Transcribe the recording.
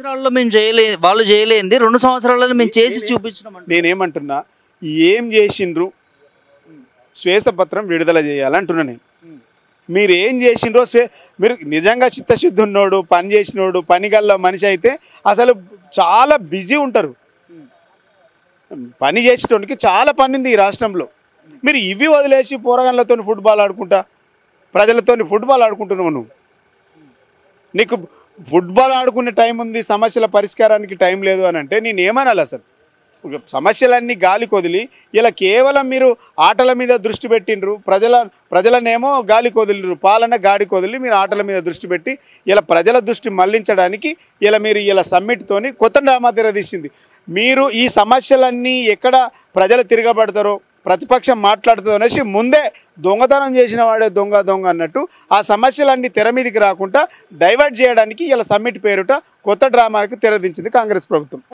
సంవత్సరాల్లో మేము వాళ్ళు చేయలేంది 2 సంవత్సరాలలో మేము చేసి చూపించినాం. నేనేమంటున్నా, ఏం చేసిండ్రు శ్వేతపత్రం విడుదల చేయాలంటున్నా నేను. మీరు ఏం చేసిండ్రో మీరు నిజంగా చిత్తశుద్ధి ఉన్నోడు, పని చేసినోడు, పనిగల్ల మనిషి అయితే అసలు చాలా బిజీ ఉంటారు. పని చేసేటోనికి చాలా పని ఉంది ఈ రాష్ట్రంలో. మీరు ఇవి వదిలేసి పోరగాళ్ళతో ఫుట్బాల్ ఆడుకుంటా, ప్రజలతో ఫుట్బాల్ ఆడుకుంటున్నావు. నీకు ఫుట్బాల్ ఆడుకునే టైం ఉంది, సమస్యల పరిష్కారానికి టైం లేదు అని అంటే నేను ఏమనాలి? అసలు సమస్యలన్నీ గాలికి వదిలి ఇలా కేవలం మీరు ఆటల మీద దృష్టి పెట్టిండ్రు, ప్రజలనేమో గాలికి వదిలిరు, పాలన గాడికి వదిలి మీరు ఆటల మీద దృష్టి పెట్టి ఇలా ప్రజల దృష్టి మళ్లించడానికి మీరు ఇలా సమ్మిట్తోని కొత్త డ్రామా తెరదీసింది. మీరు ఈ సమస్యలన్నీ ఎక్కడ ప్రజలు తిరగబడతారో, ప్రతిపక్షం మాట్లాడుతుందో అనేసి ముందే దొంగతనం చేసిన వాడే దొంగ అన్నట్టు ఆ సమస్యలన్నీ తెర మీదకి రాకుండా డైవర్ట్ చేయడానికి ఇలా సమ్మిట్ పేరుట కొత్త డ్రామాకి తెరదించింది కాంగ్రెస్ ప్రభుత్వం.